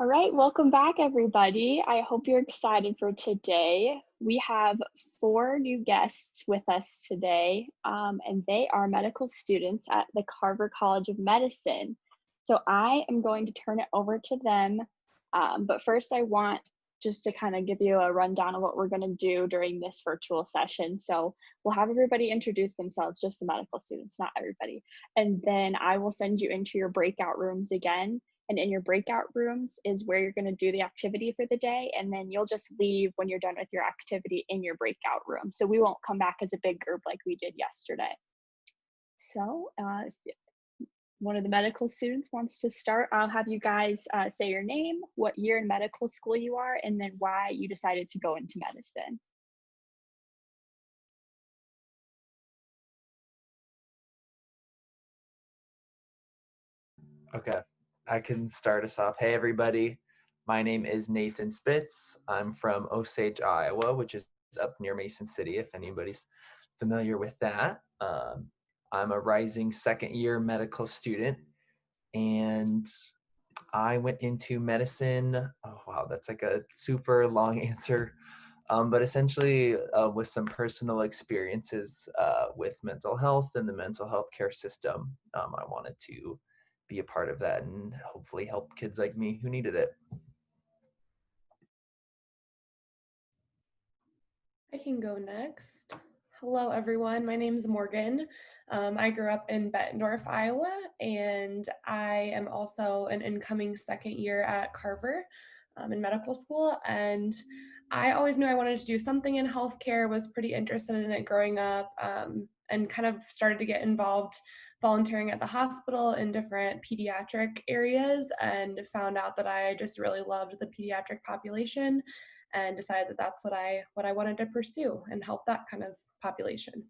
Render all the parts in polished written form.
All right, welcome back, everybody. I hope you're excited for today. We have four new guests with us today, and they are medical students at the Carver College of Medicine. So I am going to turn it over to them. But first, I want just to kind of give you a rundown of what we're going to do during this virtual session. So we'll have everybody introduce themselves, just the medical students, not everybody. And then I will send you into your breakout rooms again, and in your breakout rooms is where you're going to do the activity for the day. And then you'll just leave when you're done with your activity in your breakout room. So we won't come back as a big group like we did yesterday. So if one of the medical students wants to start, I'll have you guys say your name, what year in medical school you are, and then why you decided to go into medicine. Okay, I can start us off. Hey, everybody. My name is Nathan Spitz. I'm from Osage, Iowa, which is up near Mason City, if anybody's familiar with that. I'm a rising second year medical student, and I went into medicine. Oh, wow, that's like a super long answer. But essentially, with some personal experiences with mental health and the mental health care system, I wanted to be a part of that and hopefully help kids like me who needed it. I can go next. Hello, everyone. My name is Morgan. I grew up in Bettendorf, Iowa, and I am also an incoming second year at Carver in medical school. And I always knew I wanted to do something in healthcare, was pretty interested in it growing up, and kind of started to get involved volunteering at the hospital in different pediatric areas, and found out that I just really loved the pediatric population and decided that that's what I wanted to pursue and help that kind of population.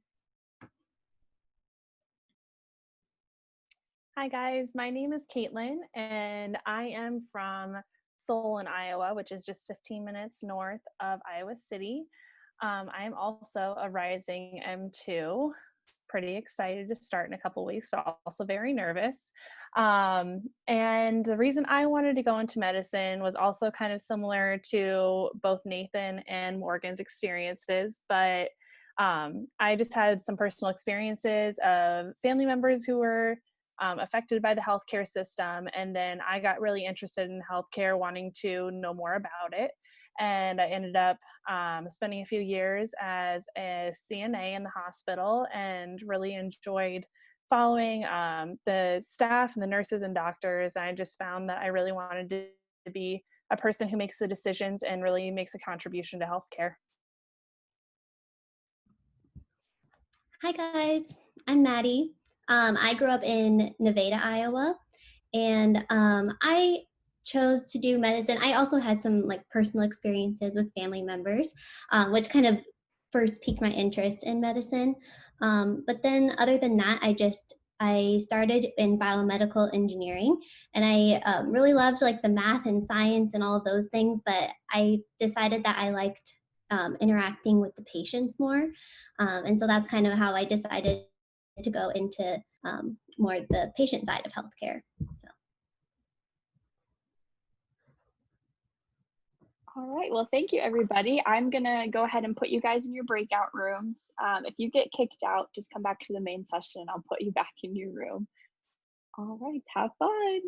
Hi guys, my name is Caitlin and I am from Solon, Iowa, which is just 15 minutes north of Iowa City. I am also a rising M2, pretty excited to start in a couple weeks, but also very nervous. And the reason I wanted to go into medicine was also kind of similar to both Nathan and Morgan's experiences, but I just had some personal experiences of family members who were affected by the healthcare system. And then I got really interested in healthcare, wanting to know more about it. And I ended up spending a few years as a CNA in the hospital and really enjoyed following the staff and the nurses and doctors. I just found that I really wanted to be a person who makes the decisions and really makes a contribution to healthcare. Hi guys, I'm Maddie. I grew up in Nevada, Iowa, and I chose to do medicine. I also had some like personal experiences with family members, which kind of first piqued my interest in medicine. But then, other than that, I started in biomedical engineering, and I really loved like the math and science and all of those things. But I decided that I liked interacting with the patients more. And so that's kind of how I decided to go into more the patient side of healthcare. So. All right, well, thank you, everybody. I'm gonna go ahead and put you guys in your breakout rooms. If you get kicked out, just come back to the main session and I'll put you back in your room. All right, have fun.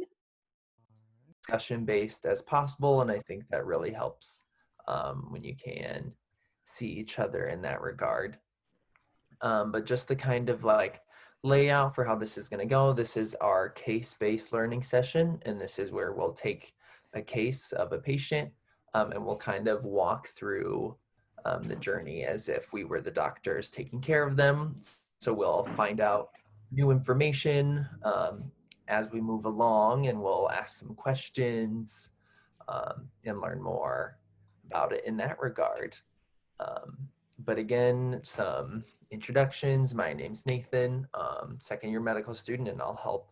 Discussion based as possible, and I think that really helps when you can see each other in that regard. But just the kind of like layout for how this is going to go, this is our case-based learning session, and this is where we'll take a case of a patient and we'll kind of walk through the journey as if we were the doctors taking care of them. So we'll find out new information as we move along, and we'll ask some questions and learn more about it in that regard. But again, some introductions. My name's Nathan, second year medical student, and I'll help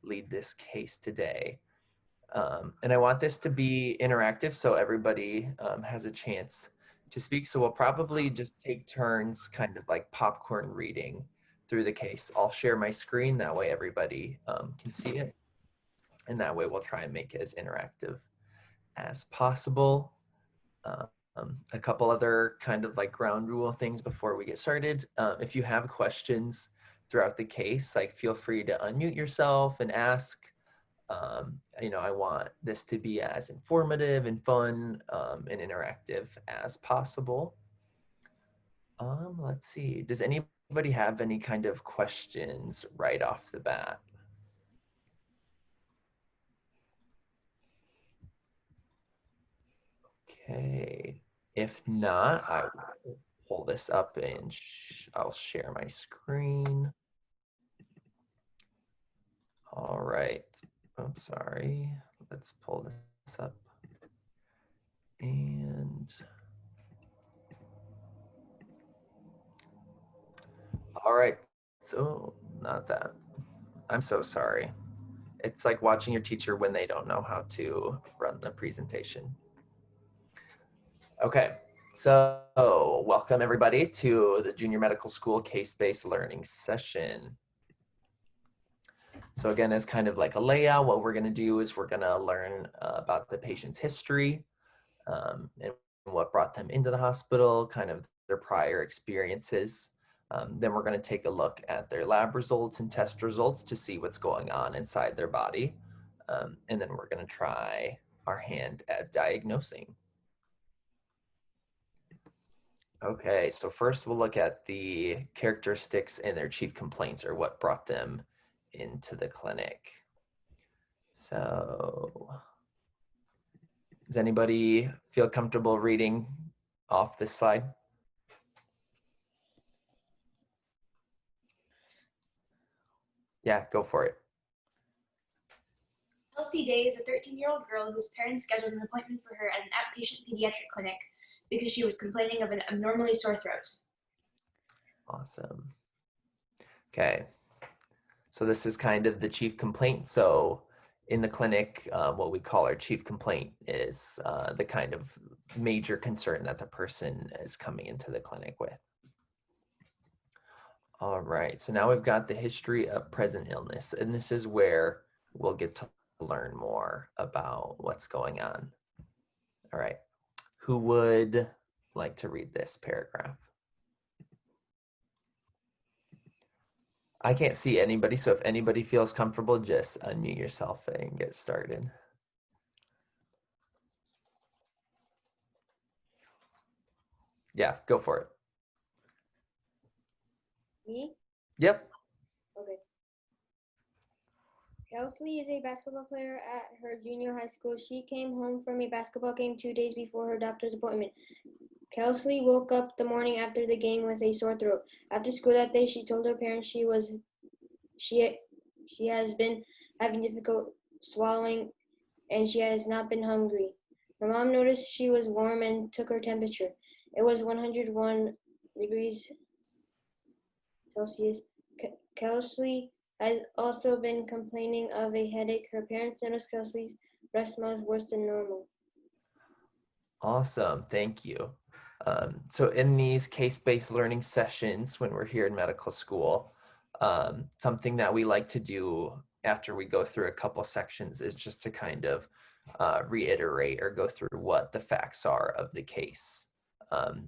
lead this case today. And I want this to be interactive so everybody has a chance to speak. So we'll probably just take turns kind of like popcorn reading through the case. I'll share my screen, that way everybody can see it. And that way we'll try and make it as interactive as possible. A couple other kind of like ground rule things before we get started. If you have questions throughout the case, like feel free to unmute yourself and ask. I want this to be as informative and fun and interactive as possible. Let's see, does anybody have any kind of questions right off the bat? Okay, if not, I will pull this up and I'll share my screen. All right, I'm sorry, let's pull this up. And all right, so not that. I'm so sorry. It's like watching your teacher when they don't know how to run the presentation. Okay, so welcome everybody to the Junior Medical School Case-Based Learning session. So again, as kind of like a layout, what we're gonna do is we're gonna learn about the patient's history and what brought them into the hospital, kind of their prior experiences. Then we're gonna take a look at their lab results and test results to see what's going on inside their body. And then we're gonna try our hand at diagnosing. Okay, so first we'll look at the characteristics and their chief complaints, or what brought them into the clinic. So does anybody feel comfortable reading off this slide? Yeah, go for it. Kelsey Day is a 13-year-old girl whose parents scheduled an appointment for her at an outpatient pediatric clinic because she was complaining of an abnormally sore throat. Awesome. Okay, so this is kind of the chief complaint. So in the clinic, what we call our chief complaint is the kind of major concern that the person is coming into the clinic with. All right, so now we've got the history of present illness, and this is where we'll get to learn more about what's going on. All right, who would like to read this paragraph? I can't see anybody, so if anybody feels comfortable, just unmute yourself and get started. Yeah, go for it. Me? Yep. Okay. Kelsey is a basketball player at her junior high school. She came home from a basketball game 2 days before her doctor's appointment. Kelsey woke up the morning after the game with a sore throat. After school that day, she told her parents she has been having difficult swallowing and she has not been hungry. Her mom noticed she was warm and took her temperature. It was 101 degrees Celsius. Kelsey has also been complaining of a headache. Her parents noticed Kelsey's breath smells worse than normal. Awesome, thank you. So in these case-based learning sessions, when we're here in medical school, something that we like to do after we go through a couple sections is just to kind of reiterate or go through what the facts are of the case.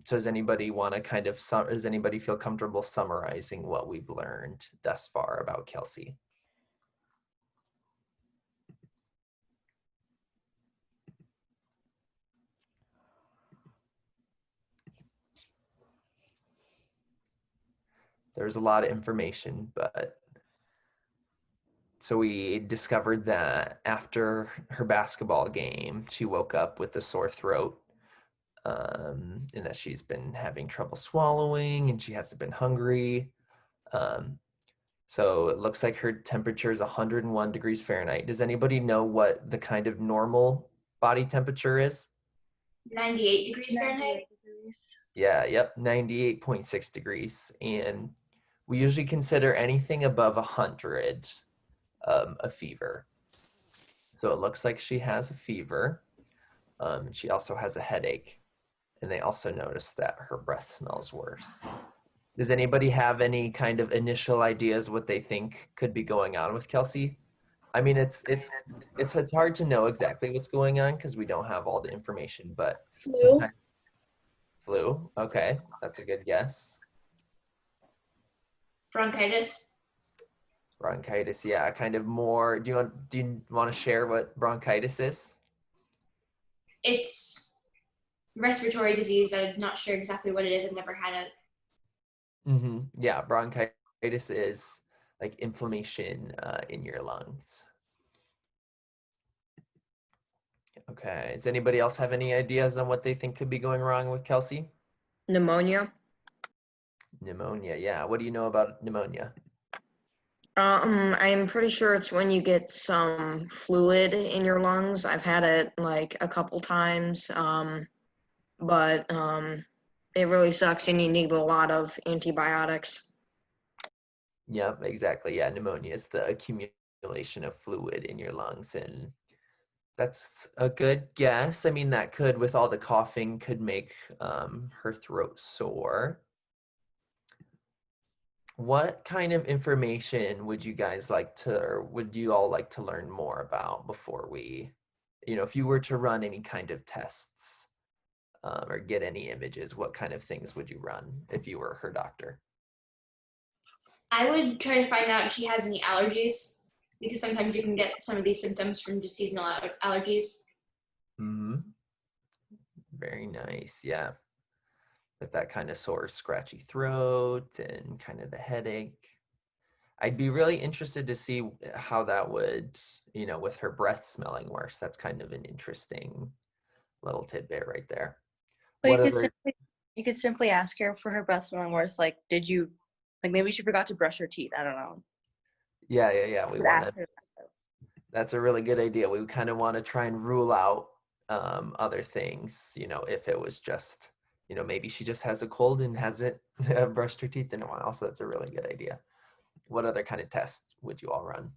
So does anybody want to kind of, does anybody feel comfortable summarizing what we've learned thus far about Kelsey? There's a lot of information, but so we discovered that after her basketball game, she woke up with a sore throat, and that she's been having trouble swallowing and she hasn't been hungry. So it looks like her temperature is 101 degrees Fahrenheit. Does anybody know what the kind of normal body temperature is? 98 degrees Fahrenheit. Yeah, yep, 98.6 degrees. And we usually consider anything above 100 a fever. So it looks like she has a fever. She also has a headache. And they also noticed that her breath smells worse. Does anybody have any kind of initial ideas what they think could be going on with Kelsey? I mean, it's hard to know exactly what's going on because we don't have all the information, but Flu. sometimes flu. Okay, that's a good guess. Bronchitis. Bronchitis, yeah, kind of more. Do you want to share what bronchitis is? It's respiratory disease. I'm not sure exactly what it is. I've never had it. Yeah, bronchitis is like inflammation in your lungs. Okay. Does anybody else have any ideas on what they think could be going wrong with Kelsey? Pneumonia. Pneumonia, yeah. What do you know about pneumonia? I'm pretty sure it's when you get some fluid in your lungs. I've had it like a couple times, but it really sucks and you need a lot of antibiotics. Yep, exactly. Yeah, pneumonia is the accumulation of fluid in your lungs, and that's a good guess. I mean, that could, with all the coughing, could make her throat sore. What kind of information would you guys like to, or would you all like to learn more about before we, if you were to run any kind of tests or get any images, what kind of things would you run if you were her doctor? I would try to find out if she has any allergies, because sometimes you can get some of these symptoms from just seasonal allergies. Very nice. Yeah. With that kind of sore, scratchy throat and kind of the headache. I'd be really interested to see how that would, with her breath smelling worse. That's kind of an interesting little tidbit right there. But you could simply ask her for her breath smelling worse. Like, maybe she forgot to brush her teeth. I don't know. Yeah. We want to. Ask her that. That's a really good idea. We kind of want to try and rule out other things. If it was just, maybe she just has a cold and hasn't brushed her teeth in a while. So that's a really good idea. What other kind of tests would you all run?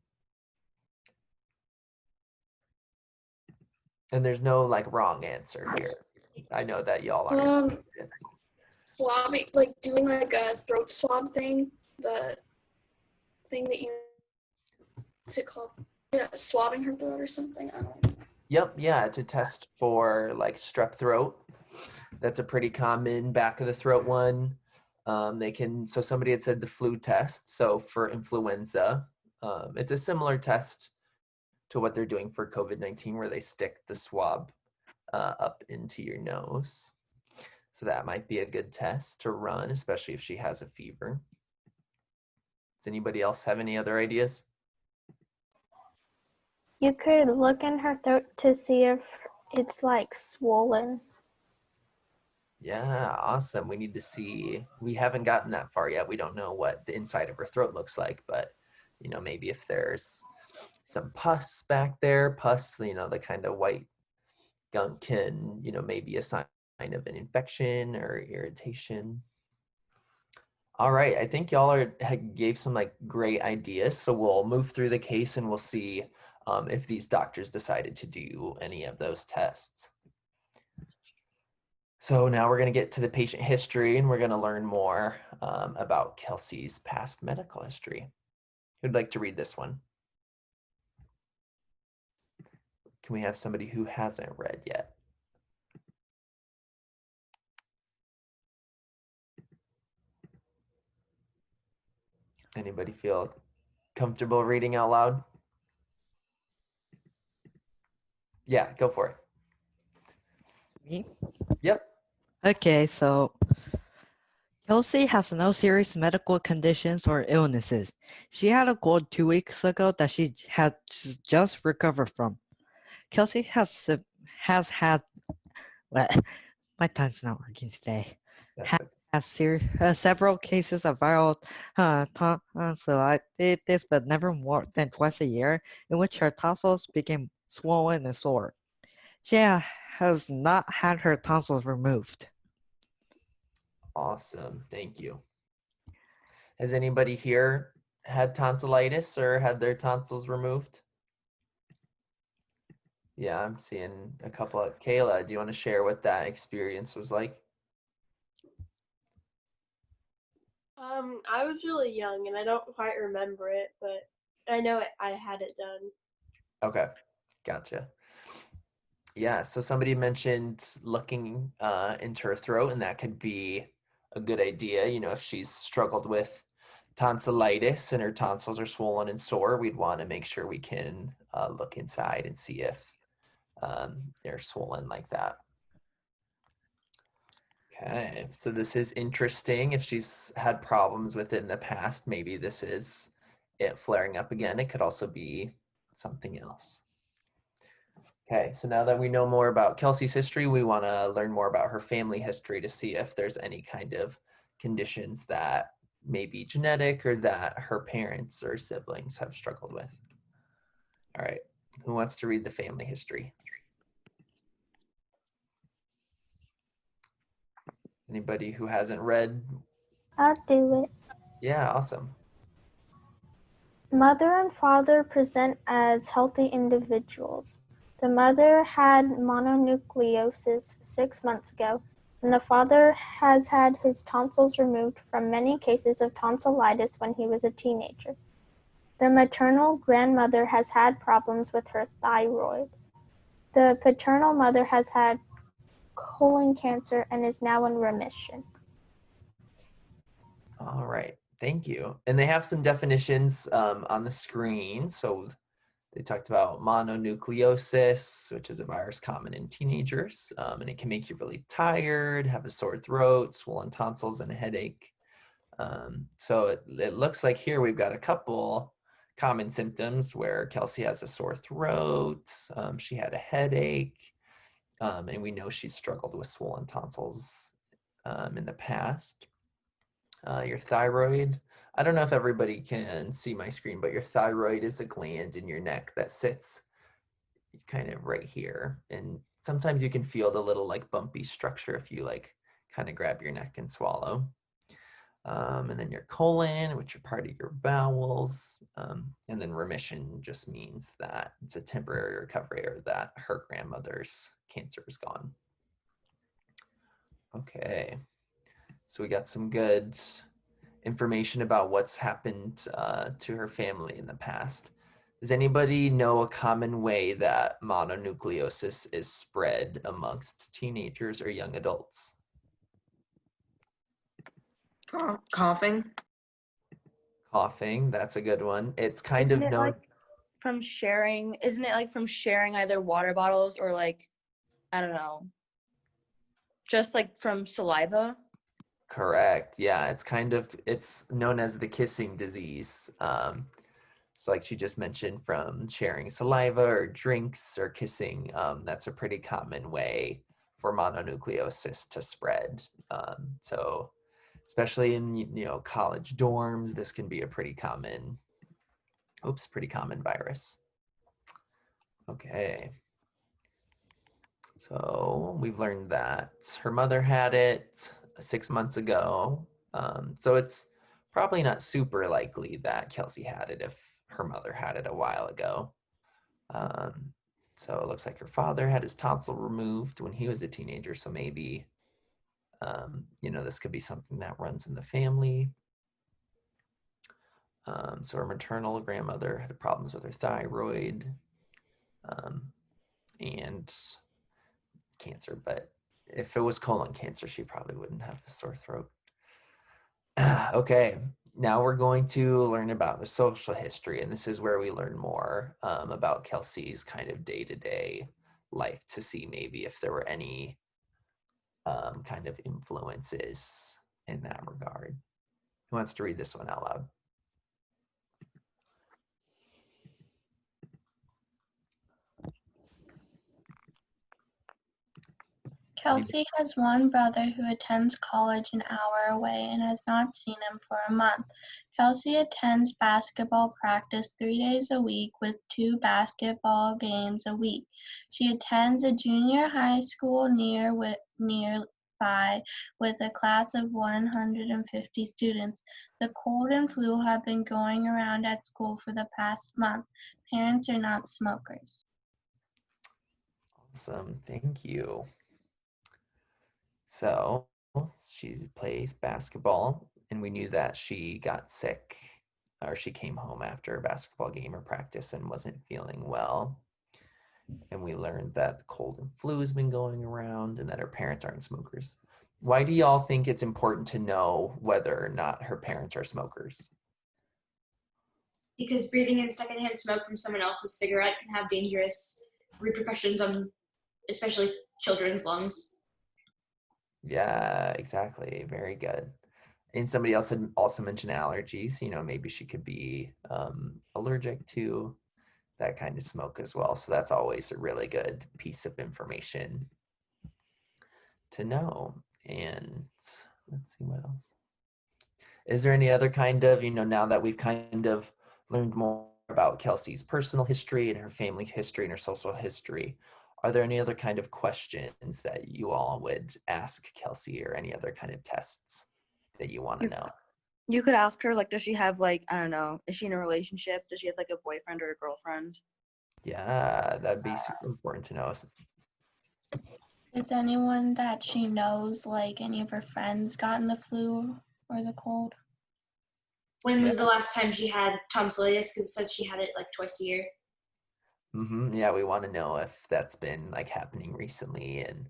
And there's no like wrong answer here. I know that y'all are. Swabbing, like doing like a throat swab thing, the thing that you, what's it called? Yeah, swabbing her throat or something. I don't know. Yep, yeah, to test for like strep throat. That's a pretty common back of the throat one. So somebody had said the flu test. So for influenza, it's a similar test to what they're doing for COVID-19, where they stick the swab up into your nose. So that might be a good test to run, especially if she has a fever. Does anybody else have any other ideas? You could look in her throat to see if it's like swollen. Yeah, awesome. We need to see. We haven't gotten that far yet. We don't know what the inside of her throat looks like, but maybe if there's some pus back there, the kind of white gunk can, maybe a sign of an infection or irritation. All right, I think y'all gave some like great ideas. So we'll move through the case and we'll see if these doctors decided to do any of those tests. So now we're going to get to the patient history and we're going to learn more about Kelsey's past medical history. Who'd like to read this one? Can we have somebody who hasn't read yet? Anybody feel comfortable reading out loud? Yeah, go for it. Me? Yep. Okay, so Kelsey has no serious medical conditions or illnesses. She had a cold 2 weeks ago that she had just recovered from. Kelsey has had well, my tongue's not working today. Has several cases of viral tonsillitis, but never more than twice a year, in which her tonsils became swollen and sore. She has not had her tonsils removed. Awesome, thank you. Has anybody here had tonsillitis or had their tonsils removed? Yeah, I'm seeing a couple of. Kayla, do you want to share what that experience was like? I was really young and I don't quite remember it, but I know I had it done. Okay, gotcha. Yeah, so somebody mentioned looking into her throat, and that could be a good idea. You know, if she's struggled with tonsillitis and her tonsils are swollen and sore, we'd want to make sure we can look inside and see if they're swollen like that. Okay, so this is interesting. If she's had problems with it in the past, maybe this is it flaring up again. It could also be something else. Okay, so now that we know more about Kelsey's history, we want to learn more about her family history to see if there's any kind of conditions that may be genetic or that her parents or siblings have struggled with. All right, who wants to read the family history? Anybody who hasn't read? I'll do it. Yeah, awesome. Mother and father present as healthy individuals. The mother had mononucleosis 6 months ago, and the father has had his tonsils removed from many cases of tonsillitis when he was a teenager. The maternal grandmother has had problems with her thyroid. The paternal mother has had colon cancer and is now in remission. All right, thank you. And they have some definitions on the screen. So they talked about mononucleosis, which is a virus common in teenagers, and it can make you really tired, have a sore throat, swollen tonsils, and a headache. So it looks like here we've got a couple common symptoms where Kelsey has a sore throat, she had a headache, and we know she's struggled with swollen tonsils in the past. Your thyroid, I don't know if everybody can see my screen, but your thyroid is a gland in your neck that sits kind of right here. And sometimes you can feel the little like bumpy structure if you like kind of grab your neck and swallow. And then your colon, which are part of your bowels. And then remission just means that it's a temporary recovery or that her grandmother's cancer is gone. Okay, so we got some good information about what's happened to her family in the past. Does anybody know a common way that mononucleosis is spread amongst teenagers or young adults? Coughing. Coughing, that's a good one. It's kind Isn't of it known. like from sharing? Isn't it like from sharing either water bottles or like, I don't know, just like from saliva? Correct. Yeah, it's known as the kissing disease. So like she just mentioned, from sharing saliva or drinks or kissing, that's a pretty common way for mononucleosis to spread. So especially in college dorms, this can be a pretty common virus. Okay. So we've learned that her mother had it 6 months ago. So it's probably not super likely that Kelsey had it if her mother had it a while ago. So it looks like her father had his tonsil removed when he was a teenager. So maybe, this could be something that runs in the family. So her maternal grandmother had problems with her thyroid and cancer, but if it was colon cancer, she probably wouldn't have a sore throat. Okay, now we're going to learn about the social history, and this is where we learn more about Kelsey's kind of day-to-day life to see maybe if there were any kind of influences in that regard. Who wants to read this one out loud? Kelsey has one brother who attends college an hour away and has not seen him for a month. Kelsey attends basketball practice 3 days a week with 2 basketball games a week. She attends a junior high school nearby with a class of 150 students. The cold and flu have been going around at school for the past month. Parents are not smokers. Awesome, thank you. So she plays basketball, and we knew that she got sick or she came home after a basketball game or practice and wasn't feeling well. And we learned that the cold and flu has been going around and that her parents aren't smokers. Why do y'all think it's important to know whether or not her parents are smokers? Because breathing in secondhand smoke from someone else's cigarette can have dangerous repercussions on especially children's lungs. Yeah, exactly. Very good. And somebody else had also mentioned allergies. Maybe she could be allergic to that kind of smoke as well. So that's always a really good piece of information to know. And let's see what else. Is there any other kind of, now that we've kind of learned more about Kelsey's personal history and her family history and her social history, are there any other kind of questions that you all would ask Kelsey, or any other kind of tests that you want to know? You could ask her, like, does she have, like, I don't know, is she in a relationship? Does she have, like, a boyfriend or a girlfriend? Yeah, that'd be super important to know. Is anyone that she knows, like any of her friends, gotten the flu or the cold? When was the last time she had tonsillitis? Because it says she had it like twice a year. Yeah, we want to know if that's been like happening recently. And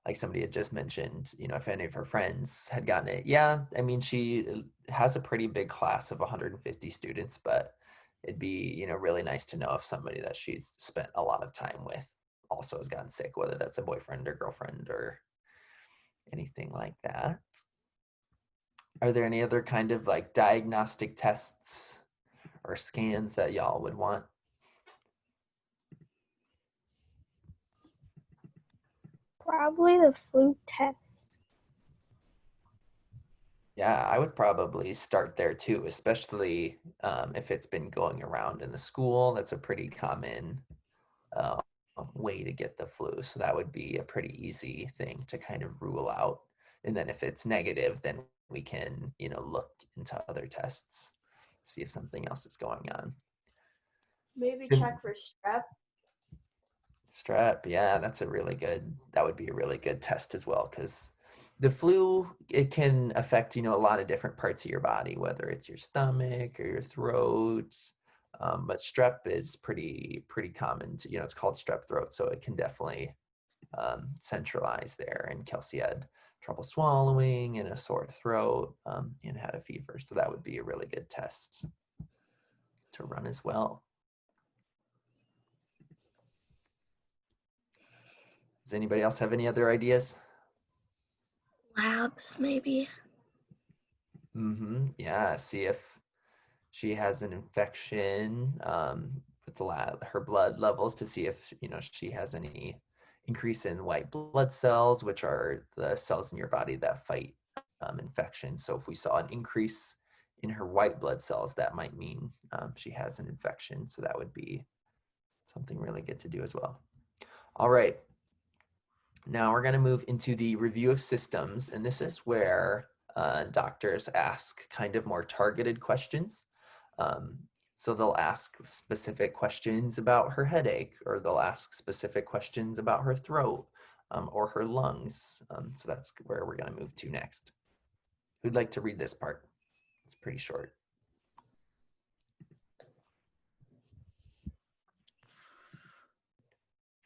like somebody had just mentioned, if any of her friends had gotten it. Yeah, I mean, she has a pretty big class of 150 students, but it'd be, really nice to know if somebody that she's spent a lot of time with also has gotten sick, whether that's a boyfriend or girlfriend or anything like that. Are there any other kind of like diagnostic tests or scans that y'all would want? Probably the flu test. Yeah, I would probably start there too, especially if it's been going around in the school. That's a pretty common uh, way to get the flu. So that would be a pretty easy thing to kind of rule out. And then if it's negative, then we can, look into other tests, see if something else is going on. Maybe check for strep. Strep, yeah, that would be a really good test as well, because the flu, it can affect, a lot of different parts of your body, whether it's your stomach or your throat. But strep is pretty common to, it's called strep throat, so it can definitely centralize there. And Kelsey had trouble swallowing and a sore throat, and had a fever. So that would be a really good test to run as well. Does anybody else have any other ideas? Labs, maybe. Yeah, see if she has an infection with her blood levels, to see if she has any increase in white blood cells, which are the cells in your body that fight infection. So if we saw an increase in her white blood cells, that might mean she has an infection. So that would be something really good to do as well. All right. Now we're going to move into the review of systems, and this is where doctors ask kind of more targeted questions. So they'll ask specific questions about her headache, or they'll ask specific questions about her throat or her lungs. So that's where we're going to move to next. Who'd like to read this part? It's pretty short.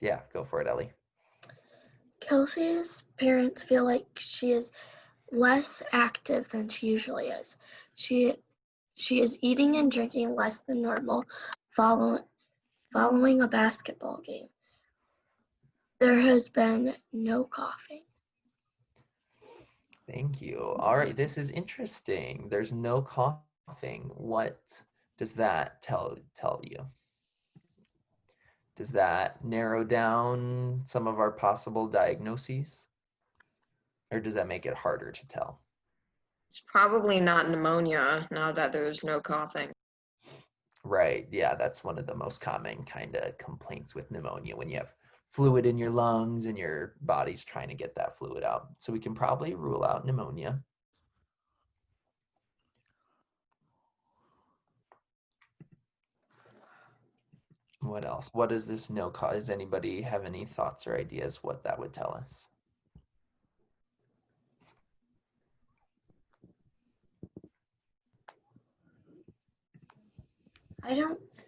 Yeah, go for it, Ellie. Kelsey's parents feel like she is less active than she usually is. She is eating and drinking less than normal following a basketball game. There has been no coughing. Thank you. All right, this is interesting. There's no coughing. What does that tell you? Does that narrow down some of our possible diagnoses? Or does that make it harder to tell? It's probably not pneumonia now that there's no coughing. Right, yeah, that's one of the most common kind of complaints with pneumonia, when you have fluid in your lungs and your body's trying to get that fluid out. So we can probably rule out pneumonia. What else? What does this no cause? Does anybody have any thoughts or ideas what that would tell us?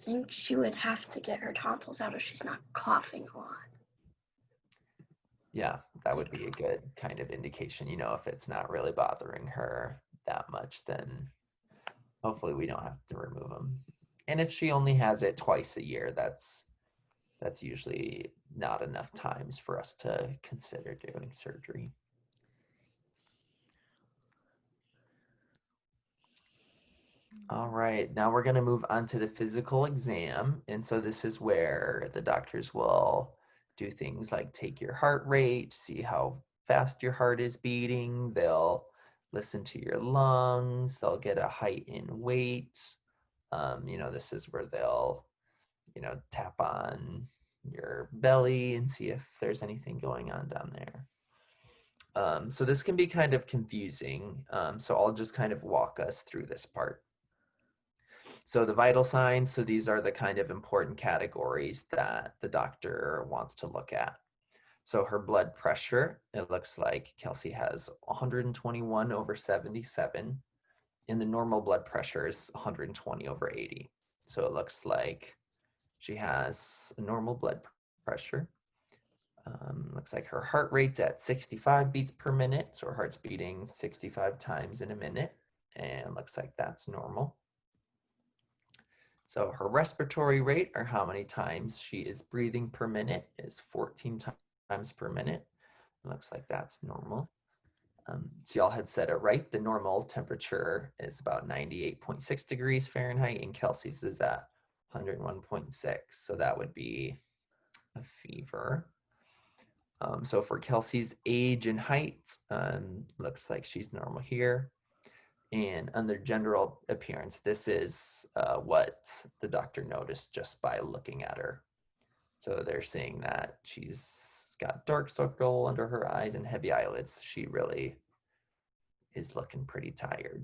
think she would have to get her tonsils out if she's not coughing a lot. Yeah, that would be a good kind of indication. If it's not really bothering her that much, then hopefully we don't have to remove them. And if she only has it twice a year, that's usually not enough times for us to consider doing surgery. All right, now we're going to move on to the physical exam. And so this is where the doctors will do things like take your heart rate, see how fast your heart is beating. They'll listen to your lungs. They'll get a height and weight. This is where they'll, tap on your belly and see if there's anything going on down there. So this can be kind of confusing. So I'll just kind of walk us through this part. So the vital signs, so these are the kind of important categories that the doctor wants to look at. So her blood pressure, it looks like Kelsey has 121/77, and the normal blood pressure is 120/80. So it looks like she has a normal blood pressure. Looks like her heart rate's at 65 beats per minute, so her heart's beating 65 times in a minute, and looks like that's normal. So her respiratory rate, or how many times she is breathing per minute, is 14 times per minute. It looks like that's normal. So y'all had said it right. The normal temperature is about 98.6 degrees Fahrenheit, and Kelsey's is at 101.6. So that would be a fever. So for Kelsey's age and height, looks like she's normal here. And under general appearance, this is what the doctor noticed just by looking at her. So they're saying that she's got dark circle under her eyes and heavy eyelids. She really is looking pretty tired.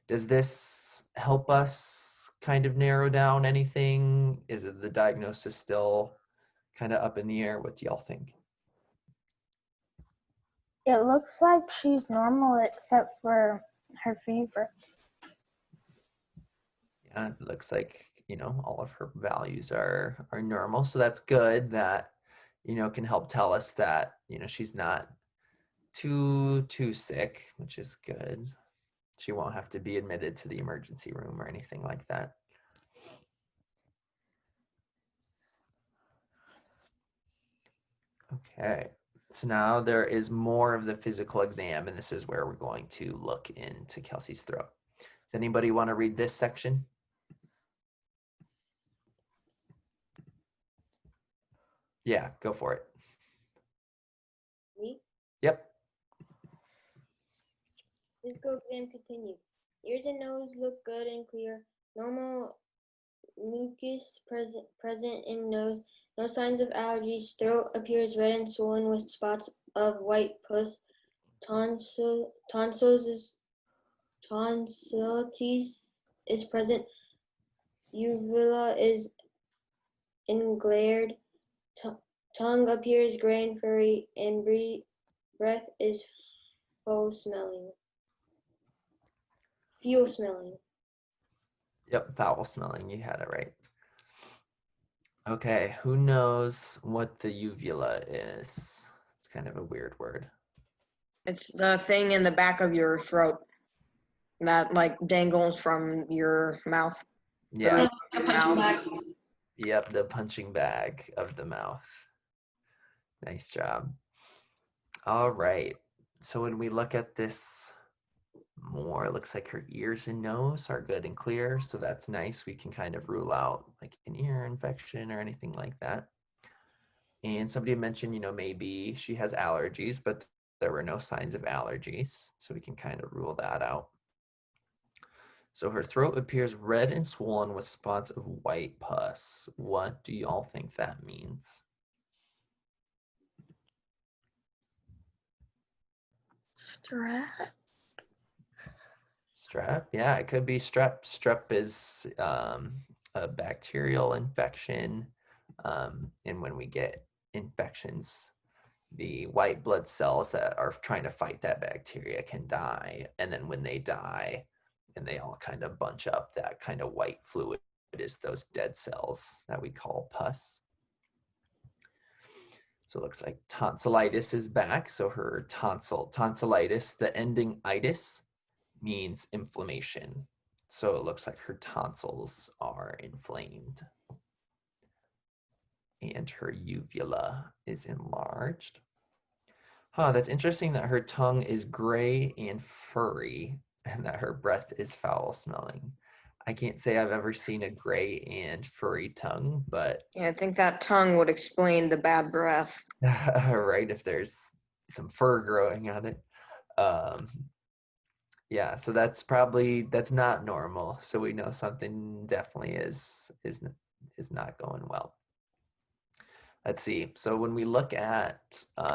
Does this help us kind of narrow down anything? Is it the diagnosis still kind of up in the air? What do y'all think? It looks like she's normal except for her fever. Yeah, it looks like, all of her values are normal. So that's good. That, can help tell us that, she's not too sick, which is good. She won't have to be admitted to the emergency room or anything like that. Okay, so now there is more of the physical exam, and this is where we're going to look into Kelsey's throat. Does anybody want to read this section? Yeah, go for it. Me? Yep. Physical exam continued. Ears and nose look good and clear. Normal mucus present in nose. No signs of allergies. Throat appears red and swollen with spots of white pus. Tonsillitis is present. Uvula is englared. Tongue appears gray and furry, and breath is foul smelling. Yep, foul smelling. You had it right. Okay, who knows what the uvula is? It's kind of a weird word. It's the thing in the back of your throat that like dangles from your mouth. Yeah. The punching bag. Yep, the punching bag of the mouth. Nice job. All right. So when we look at this more, it looks like her ears and nose are good and clear. So that's nice. We can kind of rule out like an ear infection or anything like that. And somebody mentioned, maybe she has allergies, but there were no signs of allergies. So we can kind of rule that out. So her throat appears red and swollen with spots of white pus. What do y'all think that means? Strep, yeah, it could be strep. Strep is a bacterial infection. And when we get infections, the white blood cells that are trying to fight that bacteria can die. And then when they die, and they all kind of bunch up, that kind of white fluid is those dead cells that we call pus. So it looks like tonsillitis is back. So her tonsillitis, the ending itis means inflammation. So it looks like her tonsils are inflamed. And her uvula is enlarged. Huh, that's interesting that her tongue is gray and furry and that her breath is foul smelling. I can't say I've ever seen a gray and furry tongue, but Yeah, I think that tongue would explain the bad breath. right, if there's some fur growing on it. Yeah, so that's not normal. So we know something definitely is not going well. Let's see. So when we look at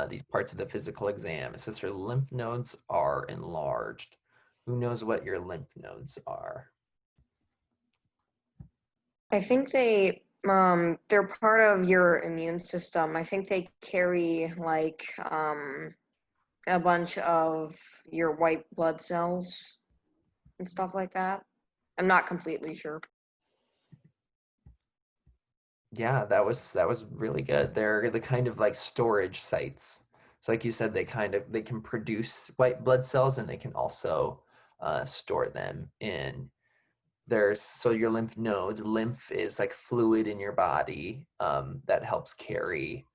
these parts of the physical exam, it says her lymph nodes are enlarged. Who knows what your lymph nodes are? I think they're part of your immune system. I think they carry like a bunch of your white blood cells and stuff like that. I'm not completely sure. Yeah, that was really good. They're the kind of like storage sites. So like you said, they can produce white blood cells and they can also store them in. So your lymph nodes, lymph is like fluid in your body that helps carry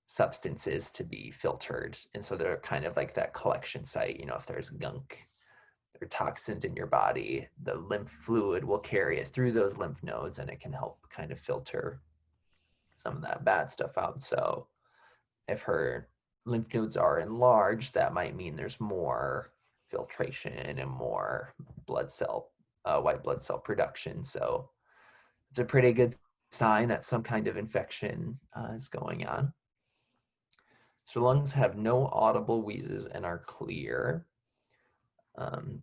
substances to be filtered. And so they're kind of like that collection site. If there's gunk or toxins in your body, the lymph fluid will carry it through those lymph nodes and it can help kind of filter some of that bad stuff out. So if her lymph nodes are enlarged, that might mean there's more filtration and more white blood cell production. So it's a pretty good sign that some kind of infection is going on. So lungs have no audible wheezes and are clear.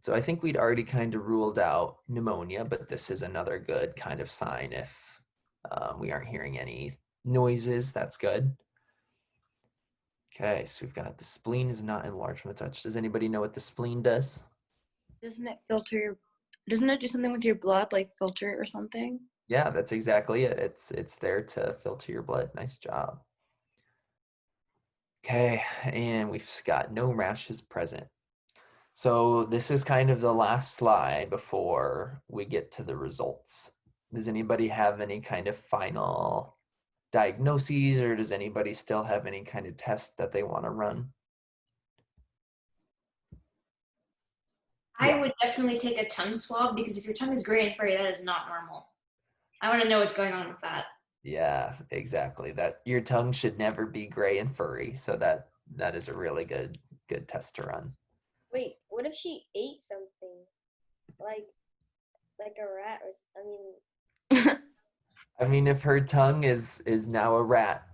So I think we'd already kind of ruled out pneumonia, but this is another good kind of sign if we aren't hearing any noises. That's good. Okay, so we've got the spleen is not enlarged from a touch. Does anybody know what the spleen does? Doesn't it do something with your blood, like filter it or something? Yeah, that's exactly it. It's there to filter your blood. Nice job. Okay, and we've got no rashes present. So this is kind of the last slide before we get to the results. Does anybody have any kind of final diagnoses, or does anybody still have any kind of test that they want to run? I would definitely take a tongue swab because if your tongue is gray and furry, that is not normal. I want to know what's going on with that. Yeah, exactly. That your tongue should never be gray and furry. So that is a really good test to run. Wait, what if she ate something? Like a rat or I mean, if her tongue is now a rat,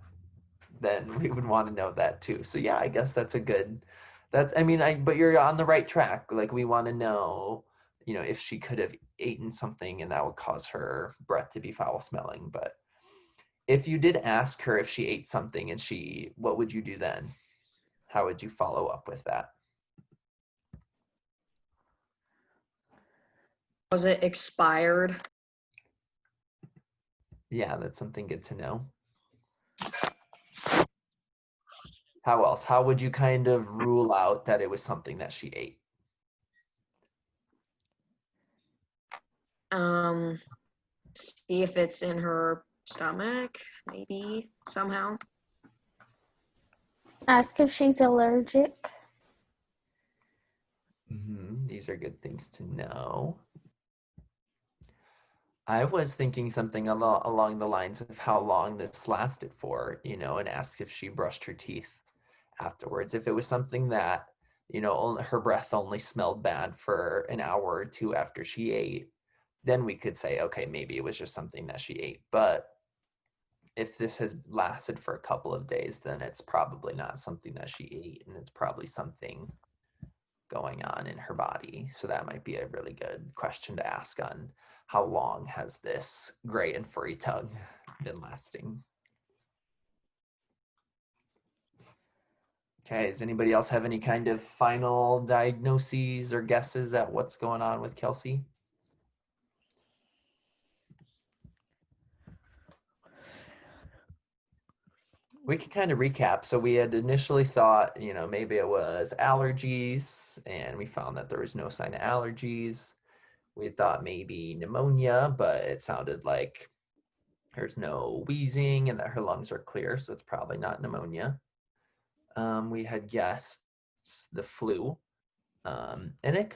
then we would want to know that too. So yeah, I guess that's a good. But you're on the right track. Like we want to know, if she could have eaten something and that would cause her breath to be foul smelling. But if you did ask her if she ate something and what would you do then? How would you follow up with that? Was it expired? Yeah, that's something good to know. How else? How would you kind of rule out that it was something that she ate? See if it's in her stomach, maybe somehow. Ask if she's allergic. These are good things to know. I was thinking something along the lines of how long this lasted for, and ask if she brushed her teeth afterwards. If it was something that, her breath only smelled bad for an hour or two after she ate, then we could say, okay, maybe it was just something that she ate. But if this has lasted for a couple of days, then it's probably not something that she ate, and it's probably something going on in her body. So that might be a really good question to ask on how long has this gray and furry tongue been lasting. Okay, does anybody else have any kind of final diagnoses or guesses at what's going on with Kelsey? we can kind of recap. So we had initially thought, maybe it was allergies, and we found that there was no sign of allergies. We thought maybe pneumonia, but it sounded like there's no wheezing and that her lungs are clear, so it's probably not pneumonia. We had guessed the flu, and it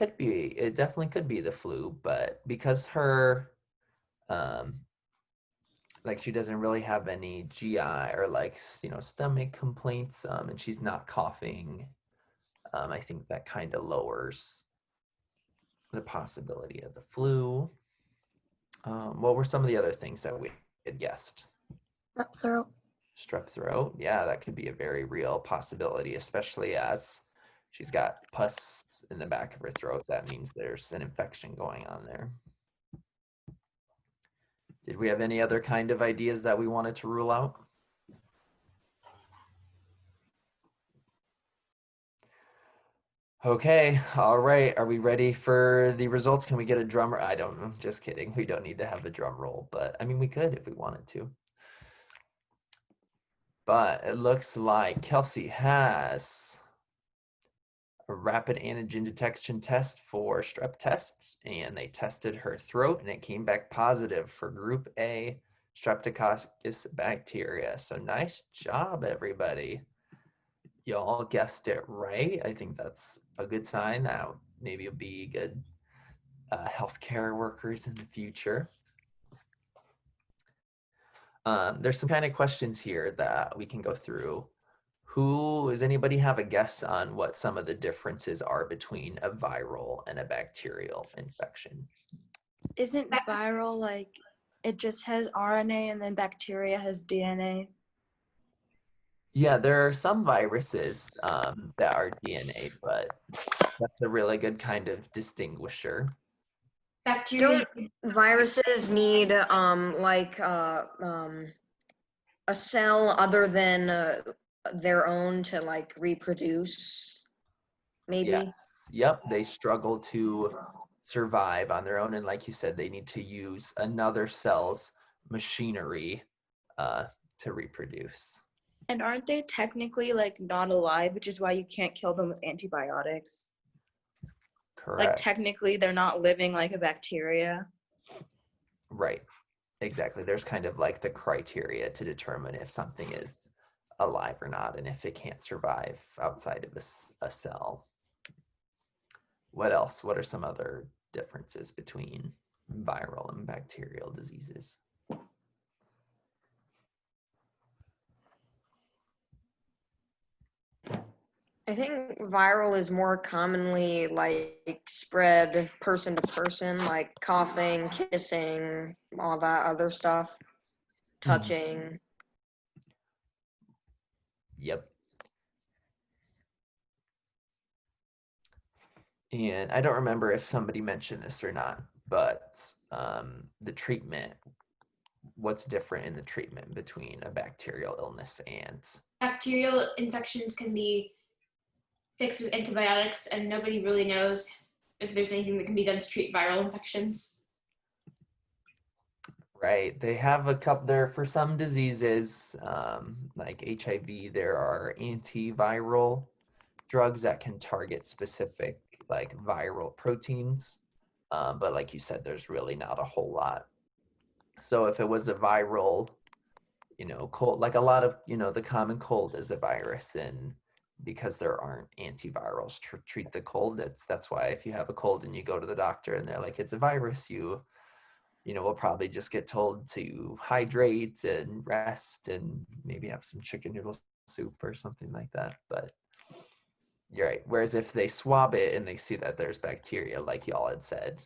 definitely could be the flu, but because her, she doesn't really have any GI or stomach complaints, and she's not coughing, I think that kind of lowers the possibility of the flu. What were some of the other things that we had guessed? Strep throat. Strep throat, yeah, that could be a very real possibility, especially as she's got pus in the back of her throat. That means there's an infection going on there. Did we have any other kind of ideas that we wanted to rule out? Okay, all right. Are we ready for the results? Can we get a drum? I don't know, just kidding. We don't need to have a drum roll, but I mean, we could if we wanted to. But it looks like Kelsey has a rapid antigen detection test for strep tests, and they tested her throat and it came back positive for group A streptococcus bacteria. So nice job, everybody. Y'all guessed it right. I think that's a good sign that maybe you'll be good healthcare workers in the future. There's some kind of questions here that we can go through. Does anybody have a guess on what some of the differences are between a viral and a bacterial infection? Isn't viral like it just has RNA and then bacteria has DNA? Yeah, there are some viruses that are DNA, but that's a really good kind of distinguisher. Bacteria. Don't viruses need a cell other than their own to reproduce? Maybe. Yes. Yep, they struggle to survive on their own, and like you said, they need to use another cell's machinery to reproduce. And aren't they technically not alive, which is why you can't kill them with antibiotics? Correct. Technically they're not living like a bacteria. Right. Exactly. There's kind of the criteria to determine if something is alive or not, and if it can't survive outside of a cell. What else? What are some other differences between viral and bacterial diseases? I think viral is more commonly spread person to person, like coughing, kissing, all that other stuff, touching. Yep. And I don't remember if somebody mentioned this or not, but the treatment, what's different in the treatment between a bacterial illness and... Bacterial infections can be fixed with antibiotics, and nobody really knows if there's anything that can be done to treat viral infections. Right. They have a couple there for some diseases, like HIV. There are antiviral drugs that can target specific viral proteins. But like you said, there's really not a whole lot. So if it was a viral, cold, like a lot of, the common cold is a virus, and because there aren't antivirals to treat the cold, that's why if you have a cold and you go to the doctor and they're like, it's a virus, we'll probably just get told to hydrate and rest and maybe have some chicken noodle soup or something like that. But you're right. Whereas if they swab it and they see that there's bacteria, like y'all had said,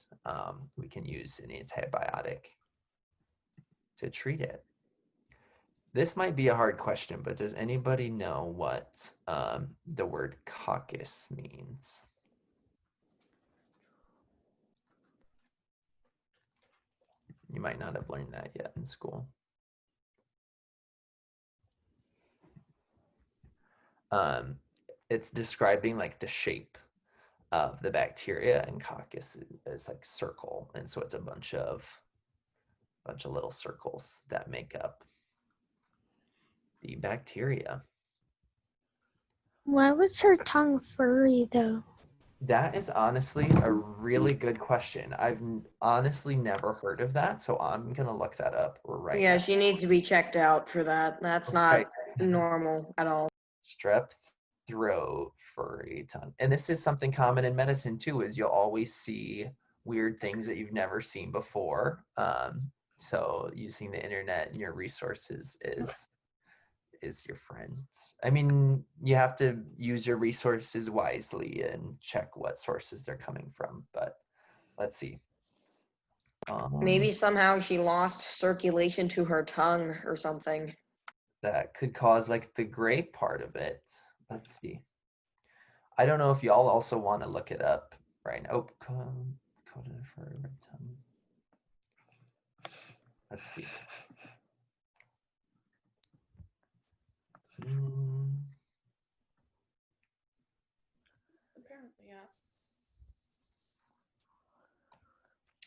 we can use an antibiotic to treat it. This might be a hard question, but does anybody know what the word coccus means? You might not have learned that yet in school. It's describing the shape of the bacteria, and coccus is circle, and so it's a bunch of little circles that make up the bacteria. Why was her tongue furry though? That is honestly a really good question. I've honestly never heard of that, so I'm gonna look that up right Yeah, now. she needs to be checked out for that. That's Okay. not normal at all. Strep throat, furry tongue. And this is something common in medicine too, is you'll always see weird things that you've never seen before. So using the internet and your resources is your friend. I mean, you have to use your resources wisely and check what sources they're coming from, but let's see. Maybe somehow she lost circulation to her tongue or something. That could cause like the gray part of it. Let's see. I don't know if y'all also want to look it up right now. Oh, coded for tongue. Let's see. Apparently, yeah.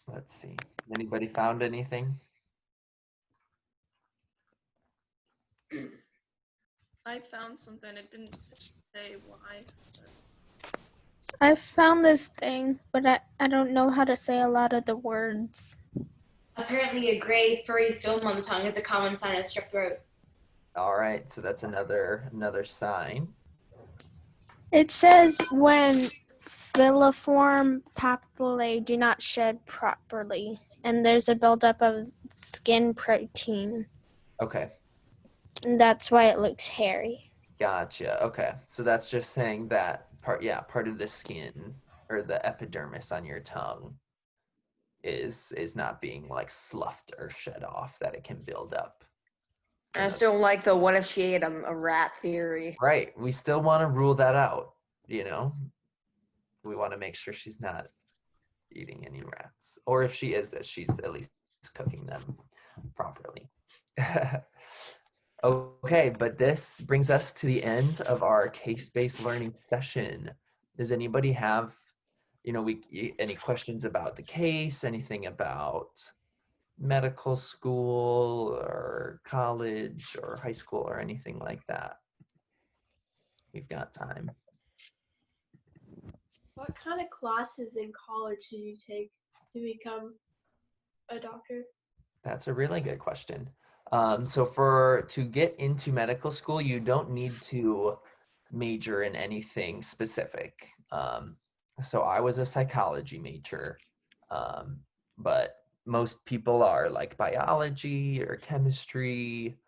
Let's see. Anybody found anything? I found something. It didn't say why. I found this thing, but I don't know how to say a lot of the words. Apparently, a gray furry film on the tongue is a common sign of strep throat. All right, so that's another sign. It says when filiform papillae do not shed properly, and there's a buildup of skin protein. Okay. And that's why it looks hairy. Gotcha. Okay. So that's just saying that part of the skin or the epidermis on your tongue is not being like sloughed or shed off, that it can build up. I still like the what if she ate a rat theory. Right. We still want to rule that out, you know? We want to make sure she's not eating any rats. Or if she is, that she's at least cooking them properly. Okay, but this brings us to the end of our case-based learning session. Does anybody have, any questions about the case, anything about medical school or college or high school or anything like that? We've got time. What kind of classes in college did you take to become a doctor? That's a really good question. So to get into medical school, you don't need to major in anything specific. So I was a psychology major, but most people are like biology or chemistry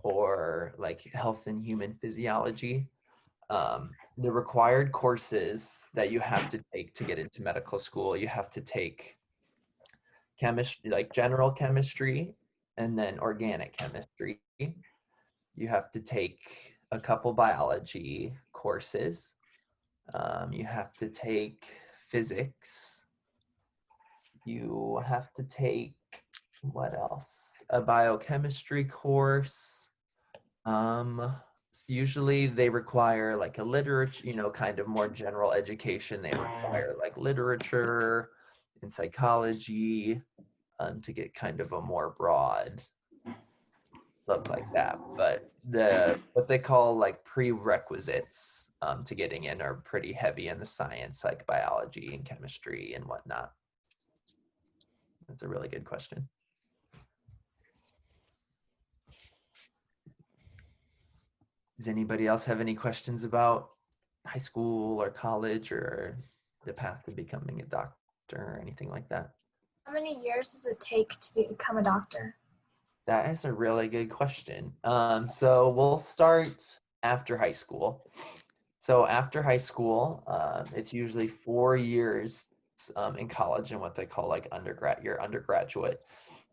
or like health and human physiology. The required courses that you have to take to get into medical school, you have to take chemistry, like general chemistry, and then organic chemistry. You have to take a couple biology courses. You have to take physics. You have to take, what else? A biochemistry course. So usually they require like a literature, kind of more general education. They require like literature and psychology to get kind of a more broad look like that. But what they call like prerequisites to getting in are pretty heavy in the science, like biology and chemistry and whatnot. That's a really good question. Does anybody else have any questions about high school or college or the path to becoming a doctor or anything like that? How many years does it take to become a doctor? That is a really good question. So we'll start after high school. So after high school, it's usually 4 years in college and what they call like your undergraduate.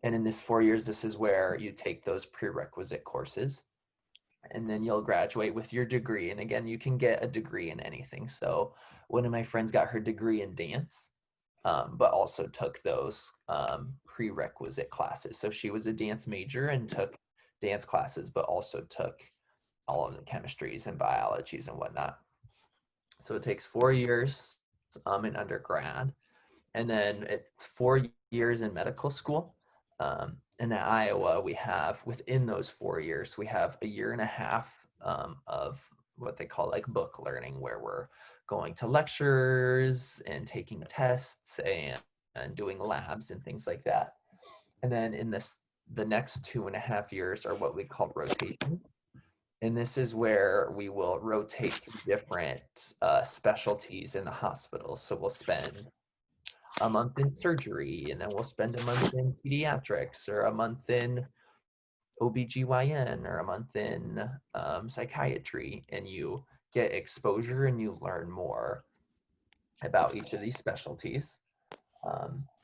And in this 4 years, this is where you take those prerequisite courses. And then you'll graduate with your degree. And again, you can get a degree in anything. So one of my friends got her degree in dance, but also took those prerequisite classes. So she was a dance major and took dance classes, but also took all of the chemistries and biologies and whatnot. So it takes 4 years in undergrad, and then it's 4 years in medical school. And at Iowa, we have, within those 4 years, we have a year and a half of what they call like book learning, where we're going to lectures and taking tests and doing labs and things like that. And then in the next 2.5 years are what we call rotation. And this is where we will rotate through different specialties in the hospital. So we'll spend a month in surgery, and then we'll spend a month in pediatrics, or a month in OBGYN, or a month in psychiatry, and you get exposure and you learn more about each of these specialties.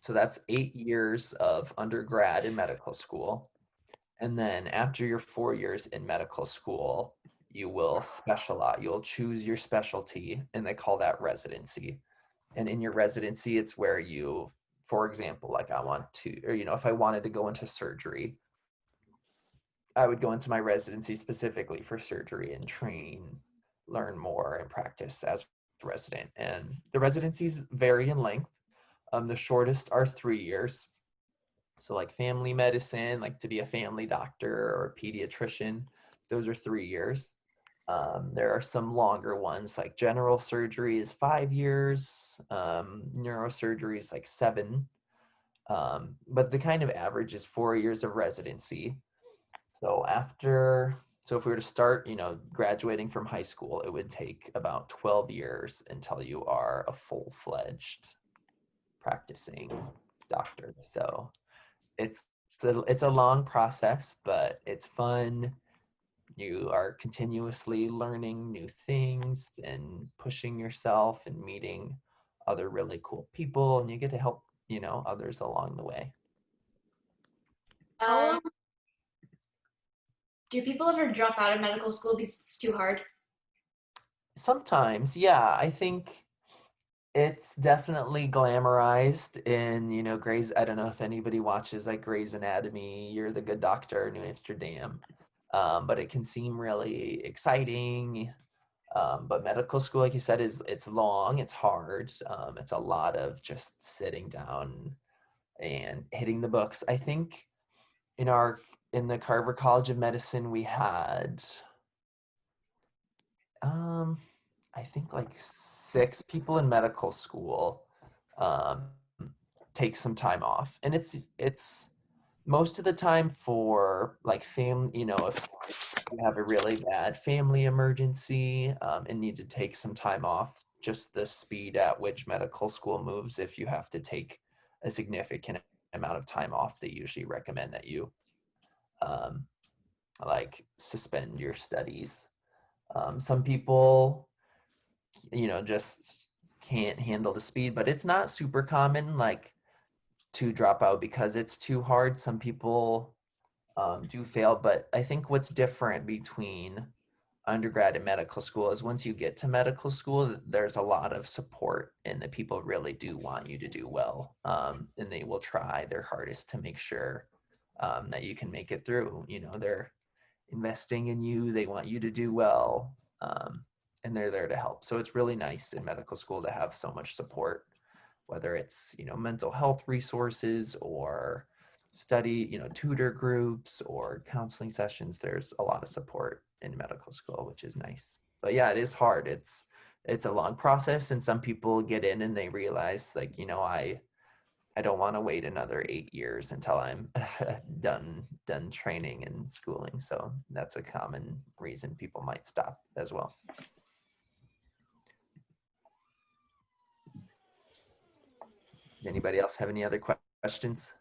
So that's 8 years of undergrad in medical school. And then after your 4 years in medical school, you will specialize, you'll choose your specialty, and they call that residency. And in your residency, it's where you, for example, like I want to, or, if I wanted to go into surgery, I would go into my residency specifically for surgery and train, learn more, and practice as a resident. And the residencies vary in length. The shortest are 3 years. So like family medicine, like to be a family doctor or a pediatrician, those are 3 years. There are some longer ones, like general surgery is 5 years, neurosurgery is like 7. But the kind of average is 4 years of residency. So if we were to start, graduating from high school, it would take about 12 years until you are a full-fledged practicing doctor. So it's a long process, but it's fun. You are continuously learning new things and pushing yourself and meeting other really cool people, and you get to help, others along the way. Do people ever drop out of medical school because it's too hard? Sometimes, yeah. I think it's definitely glamorized in, Grey's. I don't know if anybody watches like Grey's Anatomy, You're the Good Doctor, New Amsterdam, but it can seem really exciting. But medical school, like you said, it's long, it's hard. It's a lot of just sitting down and hitting the books. I think in the Carver College of Medicine, we had I think like 6 people in medical school take some time off, and it's most of the time for like family, if you have a really bad family emergency and need to take some time off. Just the speed at which medical school moves, if you have to take a significant amount of time off, they usually recommend that you like suspend your studies. Some people, just can't handle the speed, but it's not super common like to drop out because it's too hard. Some people do fail, but I think what's different between undergrad and medical school is once you get to medical school, there's a lot of support, and the people really do want you to do well, and they will try their hardest to make sure that you can make it through. They're investing in you, they want you to do well, and they're there to help. So it's really nice in medical school to have so much support, whether it's mental health resources or study, tutor groups or counseling sessions. There's a lot of support in medical school, which is nice. But yeah, it is hard. It's a long process, and some people get in and they realize like, I don't want to wait another 8 years until I'm done training and schooling. So that's a common reason people might stop as well. Does anybody else have any other questions?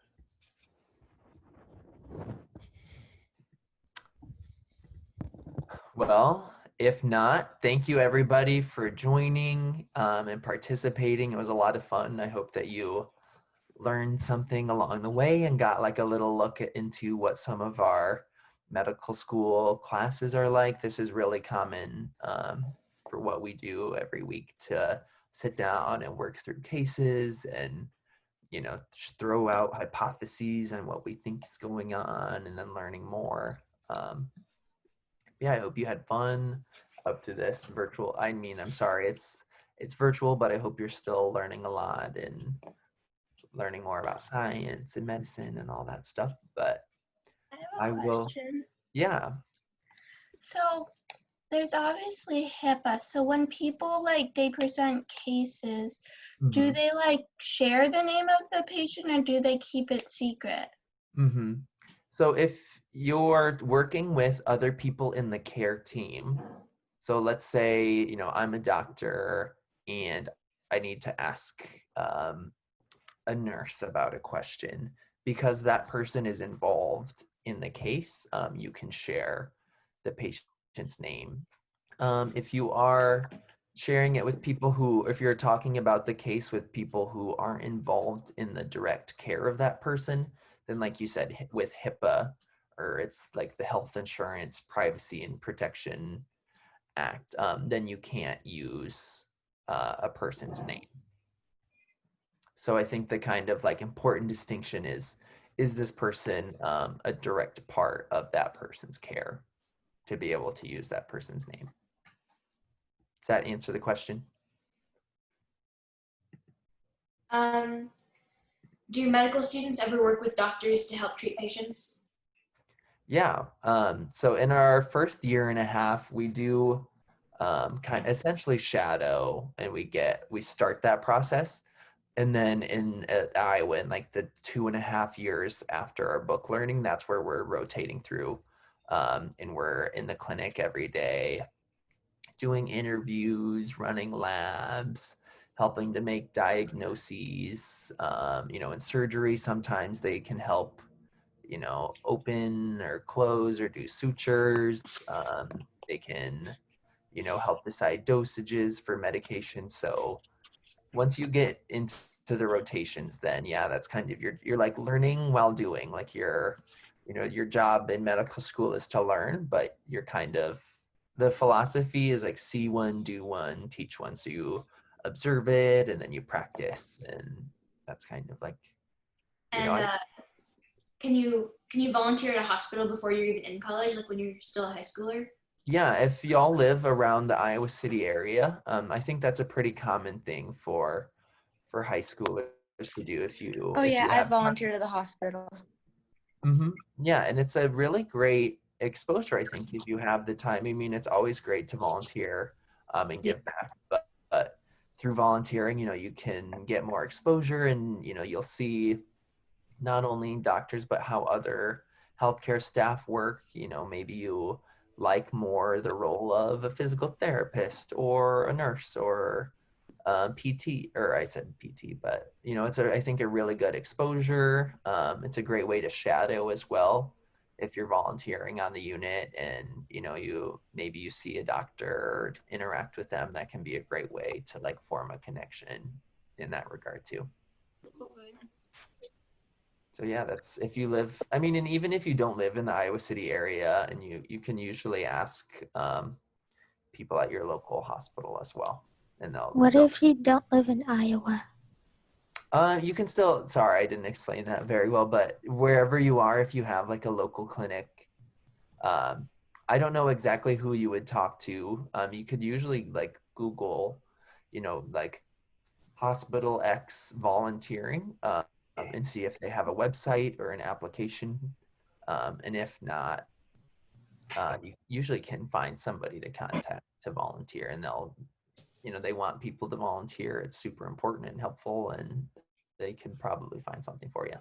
Well, if not, thank you everybody for joining and participating. It was a lot of fun. I hope that you learned something along the way and got like a little look into what some of our medical school classes are like. This is really common for what we do every week, to sit down and work through cases and just throw out hypotheses on what we think is going on, and then learning more. Yeah, I hope you had fun up to this virtual. I'm sorry, it's virtual, but I hope you're still learning a lot and learning more about science and medicine and all that stuff. But I have a will, question. yeah. So there's obviously HIPAA. So when people they present cases, do they share the name of the patient or do they keep it secret? So if you're working with other people in the care team, so let's say, I'm a doctor and I need to ask a nurse about a question, because that person is involved in the case, you can share the patient's name. If you are sharing it with people if you're talking about the case with people who aren't involved in the direct care of that person, then like you said, with HIPAA, or it's like the Health Insurance Privacy and Protection Act, then you can't use a person's name. So I think the kind of important distinction is this person a direct part of that person's care to be able to use that person's name? Does that answer the question? Do medical students ever work with doctors to help treat patients? Yeah. So in our first year and a half, we do kind of essentially shadow, and we start that process. And then at Iowa, in the 2.5 years after our book learning, that's where we're rotating through. And we're in the clinic every day, doing interviews, running labs, helping to make diagnoses. In surgery, sometimes they can help, open or close or do sutures. They can, help decide dosages for medication. So once you get into the rotations, then yeah, that's kind of you're learning while doing. Your job in medical school is to learn, but you're kind of, the philosophy is see one, do one, teach one. So you observe it and then you practice, and that's kind of can you volunteer at a hospital before you're even in college, like when you're still a high schooler? Yeah, if y'all live around the Iowa City area, I think that's a pretty common thing for high schoolers to do. I volunteered at the hospital. Yeah, and it's a really great exposure, I think, if you have the time. I mean, it's always great to volunteer and give back, but through volunteering, you can get more exposure, and you'll see not only doctors but how other healthcare staff work. Maybe you like more the role of a physical therapist or a nurse or PT, or I said PT, but it's I think a really good exposure. It's a great way to shadow as well. If you're volunteering on the unit and maybe you see a doctor or interact with them, that can be a great way to form a connection in that regard too. So yeah, that's if you live, and even if you don't live in the Iowa City area, and you can usually ask people at your local hospital as well. And What if you don't live in Iowa? You can still, sorry, I didn't explain that very well, but wherever you are, if you have a local clinic, I don't know exactly who you would talk to. You could usually Google, Hospital X volunteering, and see if they have a website or an application. And if not, you usually can find somebody to contact to volunteer, and they want people to volunteer. It's super important and helpful, and they can probably find something for you.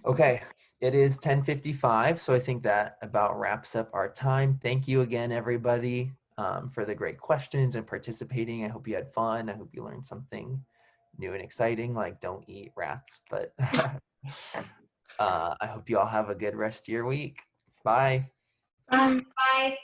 Okay, it is 10:55, so I think that about wraps up our time. Thank you again, everybody, for the great questions and participating. I hope you had fun. I hope you learned something new and exciting, like don't eat rats, but I hope you all have a good rest of your week. Bye. Bye.